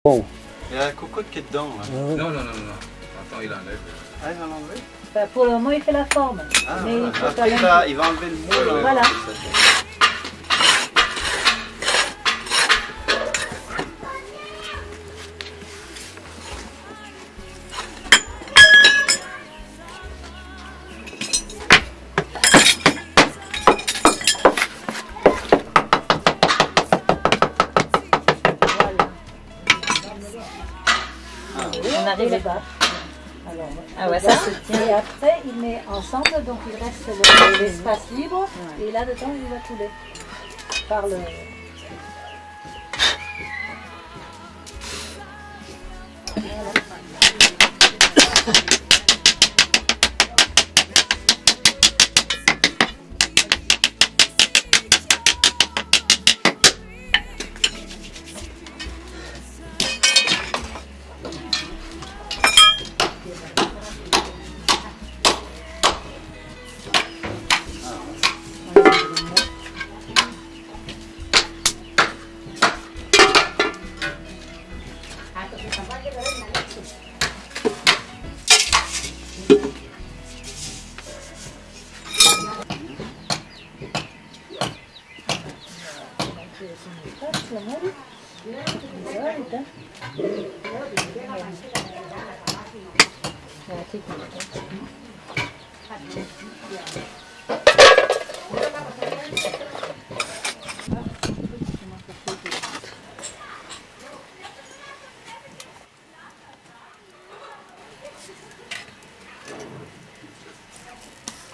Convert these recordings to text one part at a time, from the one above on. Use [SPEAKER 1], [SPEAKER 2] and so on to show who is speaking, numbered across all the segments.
[SPEAKER 1] Bon.
[SPEAKER 2] Il y a la cocotte qui est dedans. Là.
[SPEAKER 1] Ah ouais.
[SPEAKER 3] Non. Attends, il enlève.
[SPEAKER 2] Ah, il va l'enlever.
[SPEAKER 4] Bah, pour le moment, il fait la forme.
[SPEAKER 2] Ah,
[SPEAKER 4] Mais
[SPEAKER 2] voilà.
[SPEAKER 4] il faut
[SPEAKER 2] Après,
[SPEAKER 4] quand même...
[SPEAKER 2] il va enlever le moule. Hein.
[SPEAKER 4] Voilà. On arrive là-bas. Alors,
[SPEAKER 5] Ah ouais, ça se tient.
[SPEAKER 4] et après, il met ensemble, donc il reste l'espace libre. Et là-dedans, il va couler. Par le...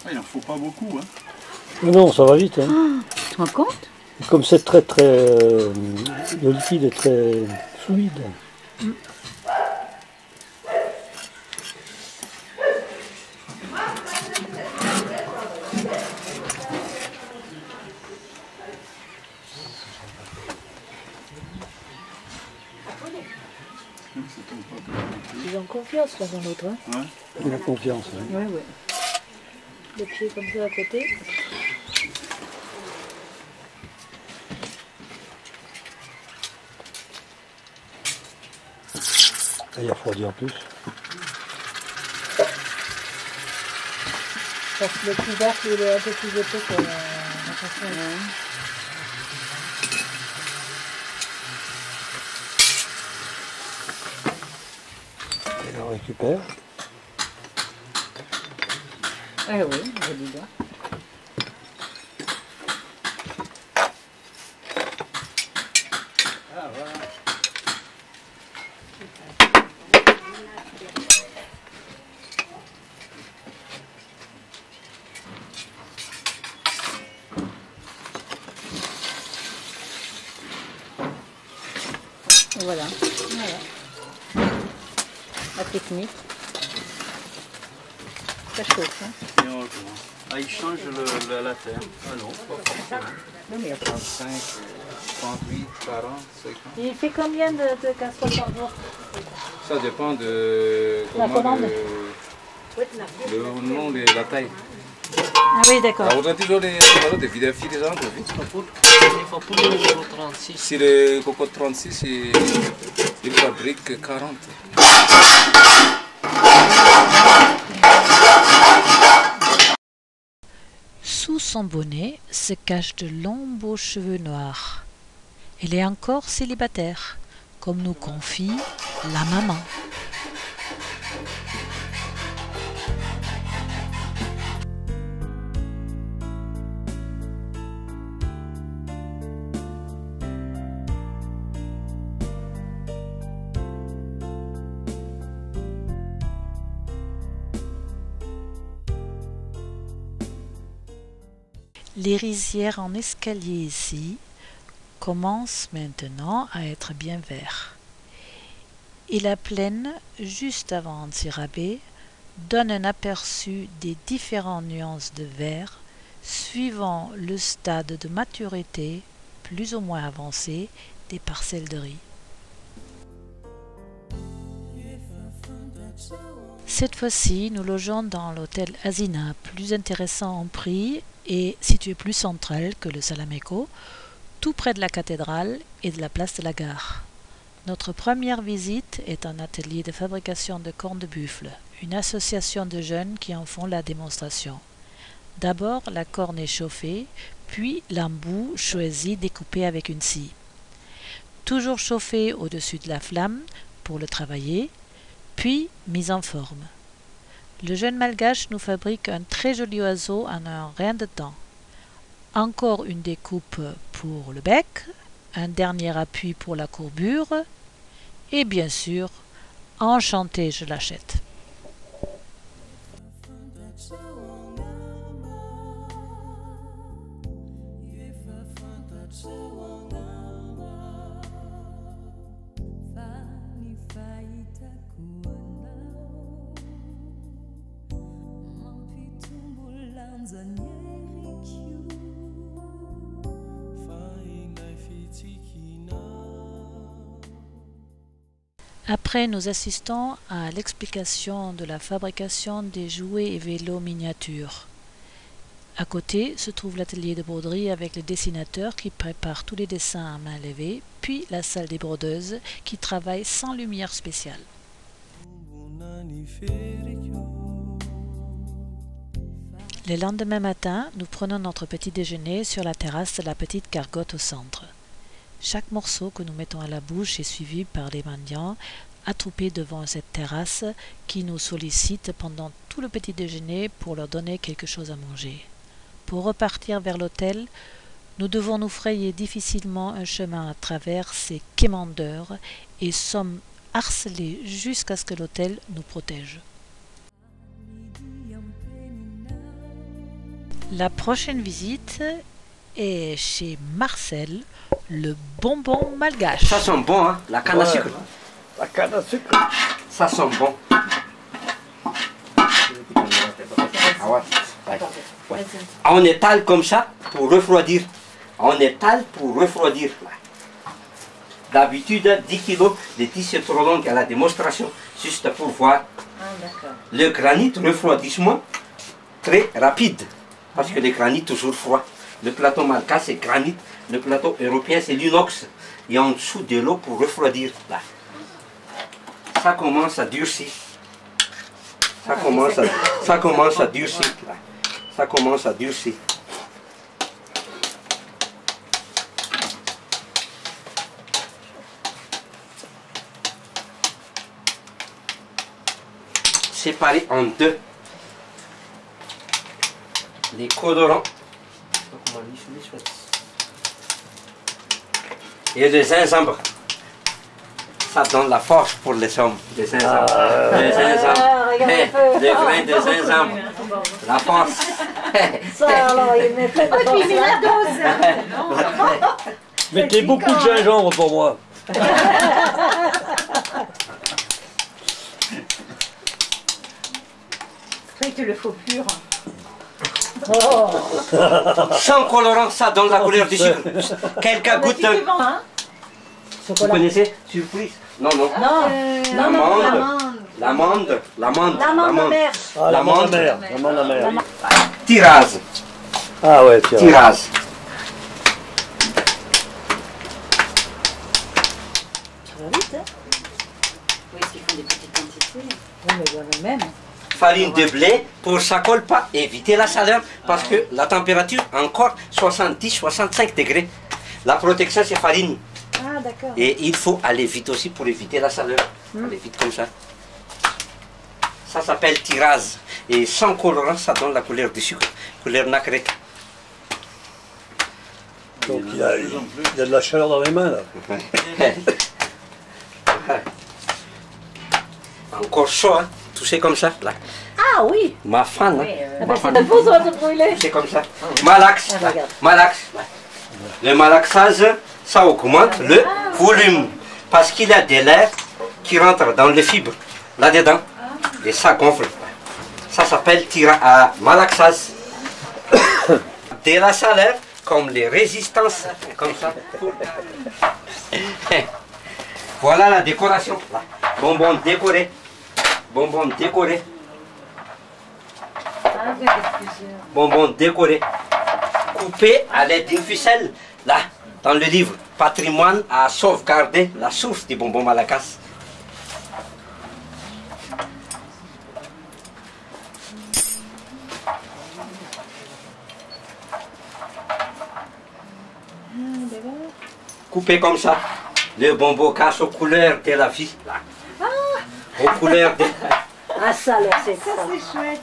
[SPEAKER 2] Ah, il en faut pas beaucoup. Hein.
[SPEAKER 1] Non, ça va vite. Hein.
[SPEAKER 5] Tu te rends compte?
[SPEAKER 1] Comme c'est très le liquide est très fluide.
[SPEAKER 4] Ils ont confiance là dans l'autre. Hein.
[SPEAKER 2] Ouais.
[SPEAKER 1] Il a confiance. Hein.
[SPEAKER 4] Ouais. Le pied comme ça à côté.
[SPEAKER 1] Et il refroidit en plus.
[SPEAKER 4] Parce que le couvercle il est un peu plus épais que la façon.
[SPEAKER 1] Et on récupère.
[SPEAKER 5] Eh oui, je dis là.
[SPEAKER 2] Ah, voilà.
[SPEAKER 5] Et voilà. La technique. Ça chauffe, hein?
[SPEAKER 2] Et on le voit. Ah, il change la terre. Ah non, pas forcément.
[SPEAKER 5] Non, mais il y a pas.
[SPEAKER 3] 35, 38, 40, 50.
[SPEAKER 4] Il fait combien de casseroles par jour?
[SPEAKER 3] Ça dépend de
[SPEAKER 4] La commande.
[SPEAKER 3] le nom de la taille.
[SPEAKER 5] Ah oui, d'accord.
[SPEAKER 3] Alors, aujourd'hui, les vidéos des gens,
[SPEAKER 6] Il faut pour le numéro 36.
[SPEAKER 3] si le coco 36, il fabrique 40.
[SPEAKER 7] Sous son bonnet se cachent de longs beaux cheveux noirs. Elle est encore célibataire, comme nous confie la maman. Les rizières en escalier ici commencent maintenant à être bien verts. Et la plaine, juste avant Antsirabe, donne un aperçu des différentes nuances de vert suivant le stade de maturité plus ou moins avancé des parcelles de riz. Cette fois-ci, nous logeons dans l'hôtel Asina, plus intéressant en prix et situé plus central que le Salameco, tout près de la cathédrale et de la place de la gare. Notre première visite est un atelier de fabrication de cornes de buffle, une association de jeunes qui en font la démonstration. D'abord, la corne est chauffée, puis l'embout choisi découpé avec une scie. Toujours chauffé au-dessus de la flamme pour le travailler, puis mise en forme. Le jeune malgache nous fabrique un très joli oiseau en un rien de temps. Encore une découpe pour le bec, un dernier appui pour la courbure, et bien sûr, enchanté, je l'achète. Après, nous assistons à l'explication de la fabrication des jouets et vélos miniatures. À côté se trouve l'atelier de broderie avec le dessinateur qui prépare tous les dessins à main levée, puis la salle des brodeuses qui travaille sans lumière spéciale. Le lendemain matin, nous prenons notre petit déjeuner sur la terrasse de la petite gargote au centre. Chaque morceau que nous mettons à la bouche est suivi par les mendiants attroupés devant cette terrasse qui nous sollicitent pendant tout le petit déjeuner pour leur donner quelque chose à manger. Pour repartir vers l'hôtel, nous devons nous frayer difficilement un chemin à travers ces quémandeurs et sommes harcelés jusqu'à ce que l'hôtel nous protège. La prochaine visite est chez Marcel, le bonbon malgache.
[SPEAKER 8] Ça sent bon, hein, la canne à sucre.
[SPEAKER 1] La canne à sucre.
[SPEAKER 8] Ça sent bon. Ah ouais. Ouais. On étale comme ça pour refroidir. On étale pour refroidir. D'habitude, 10 kg de tissu trop long à la démonstration, juste pour voir. Le granit refroidissement très rapide, parce que le granit toujours froid. Le plateau malgache c'est granit, le plateau européen c'est l'inox. Il y a en dessous de l'eau pour refroidir. Là. Ça commence à durcir. Ça commence à durcir. Là. Ça commence à durcir. Séparé en deux. Les colorants. Et le gingembre. Ça donne la force pour les hommes. Le gingembre. Le gingembre. Le grain de gingembre. La force.
[SPEAKER 4] Ça, alors, il met fait de force là.
[SPEAKER 1] Mettez beaucoup de gingembre pour moi.
[SPEAKER 5] C'est que le faux pur.
[SPEAKER 4] Oh.
[SPEAKER 8] Sans colorant, ça donne la couleur du sucre. Quelqu'un goûte. Vous connaissez? Surprise? Non, non. L'amande.
[SPEAKER 4] L'amande mère.
[SPEAKER 1] Ah, l'amande mère. L'amande mère.
[SPEAKER 8] Tirage.
[SPEAKER 1] Ah ouais, tirage.
[SPEAKER 8] Tirage.
[SPEAKER 4] Ça va vite, hein?
[SPEAKER 5] Oui, parce qu'ils font des petites quantités.
[SPEAKER 4] Oui, mais voilà, même.
[SPEAKER 8] Farine de blé, pour ça colle pas, éviter la chaleur, parce que la température encore 70-65 degrés. La protection c'est farine.
[SPEAKER 4] Ah, d'accord.
[SPEAKER 8] Et il faut aller vite aussi pour éviter la chaleur. Aller vite comme ça. Ça s'appelle tirage. Et sans colorant, ça donne la couleur du sucre, couleur nacrée.
[SPEAKER 1] Donc il y a de la chaleur dans les mains là.
[SPEAKER 8] Encore chaud, hein. Toucher comme ça, là.
[SPEAKER 4] Ah oui.
[SPEAKER 8] Ma fan, hein.
[SPEAKER 4] Ah ben, c'est de vous, ça va te brûler.
[SPEAKER 8] C'est comme ça. Malax,
[SPEAKER 4] Ah, regarde.
[SPEAKER 8] malax. Le malaxage, ça augmente le volume. Parce qu'il y a de l'air qui rentre dans les fibres, là-dedans. Et ça gonfle. Ça s'appelle malaxage. De la chaleur, comme les résistances, comme ça. Voilà la décoration. Bonbon décoré. Bonbon décoré. Bonbon décoré. Coupé à l'aide d'une ficelle, là, dans le livre. patrimoine à sauvegarder, la source des bonbons Malakas. Coupé comme ça, le bonbon casse aux couleurs de la vie. Aux couleurs de...
[SPEAKER 4] Ah ça alors c'est
[SPEAKER 5] Ça, c'est chouette.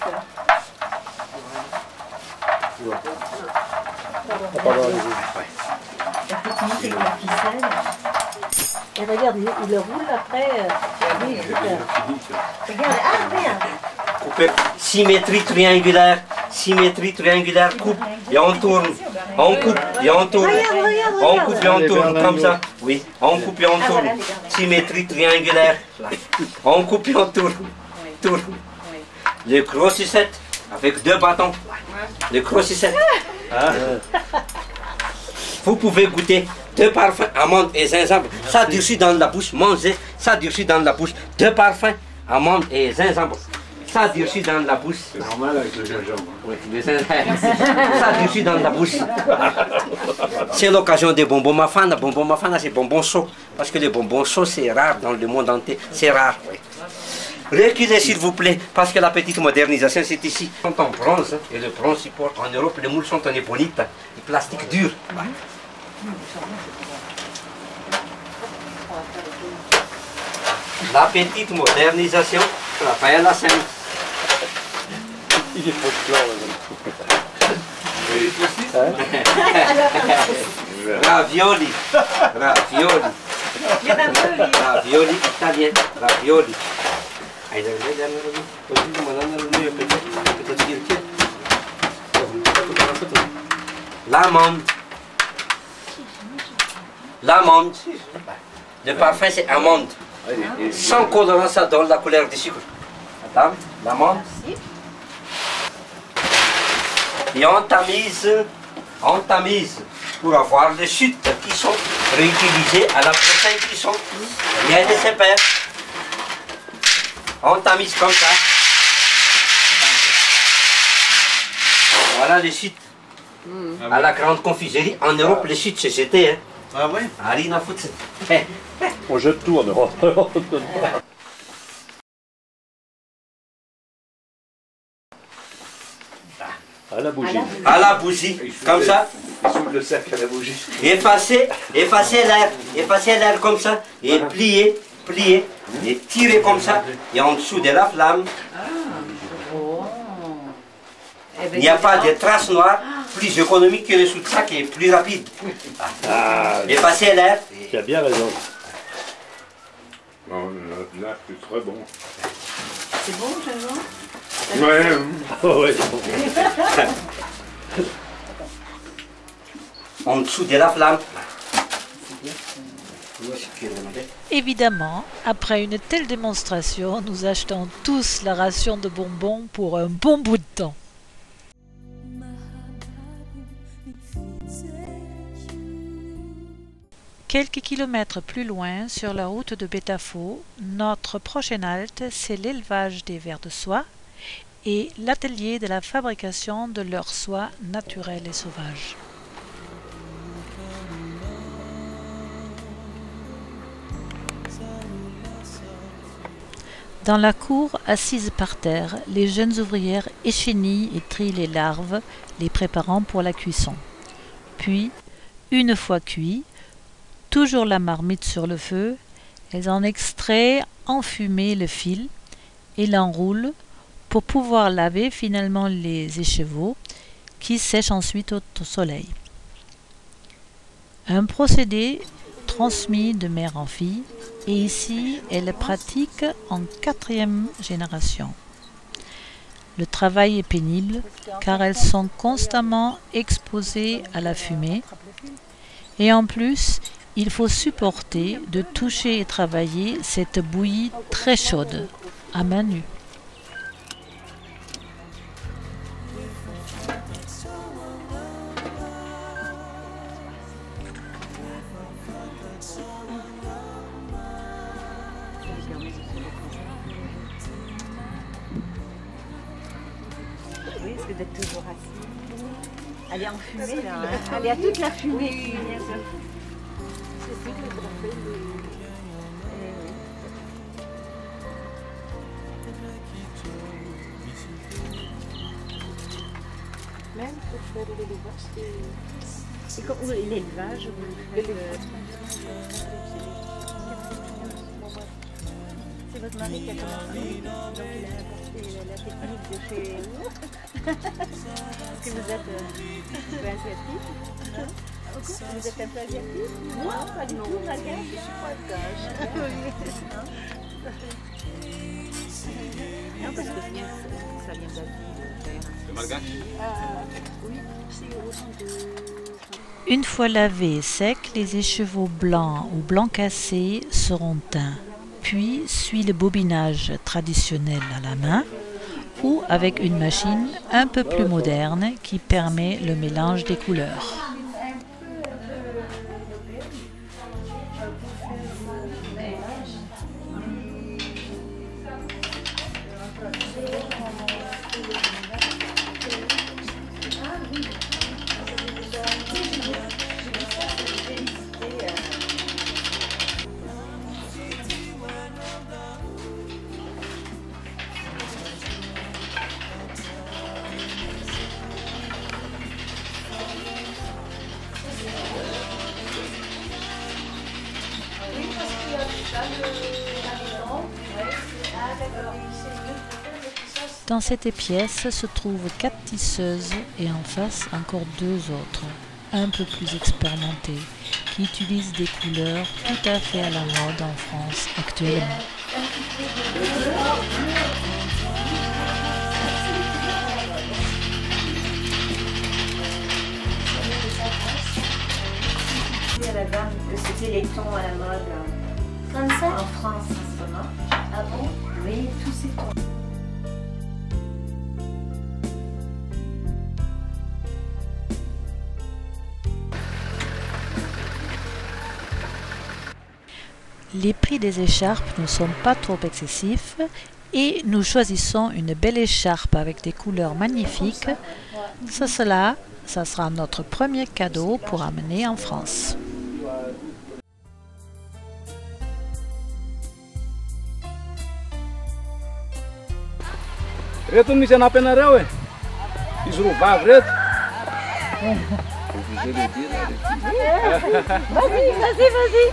[SPEAKER 5] La technique avec la ficelle.
[SPEAKER 4] Et regarde, il le roule après. Oui,
[SPEAKER 5] Regarde, ah, regarde.
[SPEAKER 8] Coupé, symétrie triangulaire, coupe et on tourne. On coupe et on tourne. On coupe et on tourne comme ça. Oui, on coupe et on tourne. Symétrie triangulaire. On coupe et on tourne. Tourne. Le gros sucette avec 2 bâtons. Le gros sucette. Vous pouvez goûter 2 parfums, amandes et gingembre. Ça durcit dans la bouche, mangez, ça durcit dans la bouche. 2 parfums, amandes et gingembre. Ça durcit dans la bouche.
[SPEAKER 3] C'est normal avec le gingembre.
[SPEAKER 8] Oui, ça durcit dans la bouche. C'est l'occasion des bonbons Mafana. Bonbons Mafana, c'est bonbons chauds. Parce que les bonbons chauds, c'est rare dans le monde entier. C'est rare, oui. Reculez s'il vous plaît, parce que la petite modernisation c'est ici. Ils sont en bronze, et le bronze il porte en Europe, les moules sont en ébonite, le plastique dur. La petite modernisation, Raphaël la scène.
[SPEAKER 1] Il est trop clair,
[SPEAKER 8] Ravioli, ravioli, ravioli italien, ravioli. L'amande. L'amande. Le parfum c'est amande. Sans colorant, ça donne la couleur du sucre. Madame, l'amande. Et on tamise pour avoir les chutes qui sont réutilisées à la prochaine cuisson. Rien ne se perd. On tamise comme ça. Voilà les chutes. À la grande confiserie, en Europe, les chutes, c'est jeté. Hein.
[SPEAKER 2] Ah oui?
[SPEAKER 8] Rien à foutre.
[SPEAKER 1] On jette tout en Europe. À la bougie.
[SPEAKER 8] À la bougie, comme ça.
[SPEAKER 3] Il souffle le cercle à la bougie.
[SPEAKER 8] Effacez l'air comme ça, et pliez, et tirez comme ça, et en dessous de la flamme. Il n'y a pas de traces noires, plus économique que le sous-sac et plus rapide. Effacez l'air.
[SPEAKER 1] Tu as bien raison.
[SPEAKER 3] Bon, là, c'est très bon.
[SPEAKER 5] C'est bon, Jean-Jean?
[SPEAKER 3] Ouais.
[SPEAKER 1] Oh, ouais, c'est bon.
[SPEAKER 8] En dessous de la flamme.
[SPEAKER 7] Évidemment, après une telle démonstration, nous achetons tous la ration de bonbons pour un bon bout de temps. Quelques kilomètres plus loin, sur la route de Betafo, notre prochaine halte, c'est l'élevage des vers de soie et l'atelier de la fabrication de leur soie naturelle et sauvage. Dans la cour, assises par terre, les jeunes ouvrières échenillent et trient les larves, les préparant pour la cuisson. Puis, une fois cuits, toujours la marmite sur le feu, elles en extraient enfumé le fil et l'enroulent pour pouvoir laver finalement les écheveaux qui sèchent ensuite au soleil. Un procédé transmis de mère en fille, et ici elle le pratique en 4e génération. Le travail est pénible car elles sont constamment exposées à la fumée et en plus il faut supporter de toucher et travailler cette bouillie très chaude à main nue.
[SPEAKER 5] Oui, parce que d'être toujours assis. Elle est enfumée là, hein. Elle est à toute la fumée. Oui, bien sûr. Même pour faire l'élevage, c'est comme l'élevage, c'est votre mari qui a commencé, donc il a apporté la technique de chez vous. Est-ce que vous êtes un peu asiatique? Vous êtes un peu asiatique? Non, pas du tout, malgache. Je suis pas gage. Non, parce que ça vient d'Asie.
[SPEAKER 3] Le malgache?
[SPEAKER 5] Oui, c'est au centre de...
[SPEAKER 7] Une fois lavés et secs, les écheveaux blancs ou blancs cassés seront teints. Puis suit le bobinage traditionnel à la main ou avec une machine un peu plus moderne qui permet le mélange des couleurs. Dans cette pièce se trouvent 4 tisseuses et en face encore 2 autres, un peu plus expérimentées, qui utilisent des couleurs tout à fait à la mode en France actuellement.
[SPEAKER 5] À la dame que c'était les tons à la mode en France en ce moment. Ah bon? Oui, tous ces tons.
[SPEAKER 7] Les prix des écharpes ne sont pas trop excessifs et nous choisissons une belle écharpe avec des couleurs magnifiques. Ça sera notre premier cadeau pour amener en France.
[SPEAKER 3] Reto misy anapena reo e. Izy roa vavy reto.
[SPEAKER 5] Vas-y.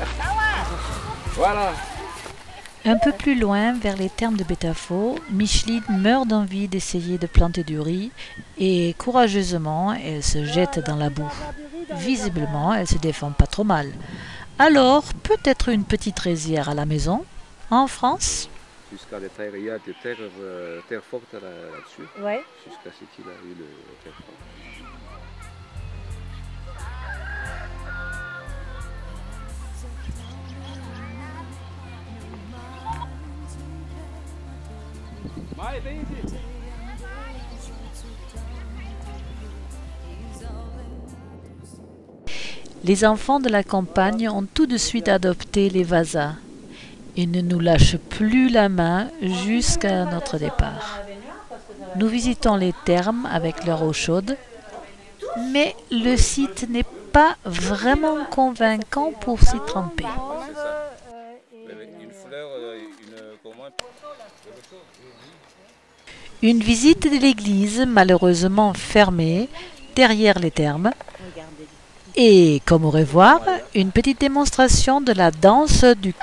[SPEAKER 3] Voilà.
[SPEAKER 7] Un peu plus loin, vers les thermes de Betafo, Micheline meurt d'envie d'essayer de planter du riz et courageusement, elle se jette dans la boue. Visiblement, elle se défend pas trop mal. Alors, peut-être une petite rizière à la maison, en France?
[SPEAKER 3] Jusqu'à des terres, il y a des terres fortes là-dessus.
[SPEAKER 5] Ouais.
[SPEAKER 3] Jusqu'à ce qu'il a eu le terre forte.
[SPEAKER 7] Les enfants de la campagne ont tout de suite adopté les vasas. Ils ne nous lâchent plus la main jusqu'à notre départ. Nous visitons les thermes avec leur eau chaude, mais le site n'est pas vraiment convaincant pour s'y tremper. Une visite de l'église malheureusement fermée derrière les thermes. Et comme au revoir, une petite démonstration de la danse du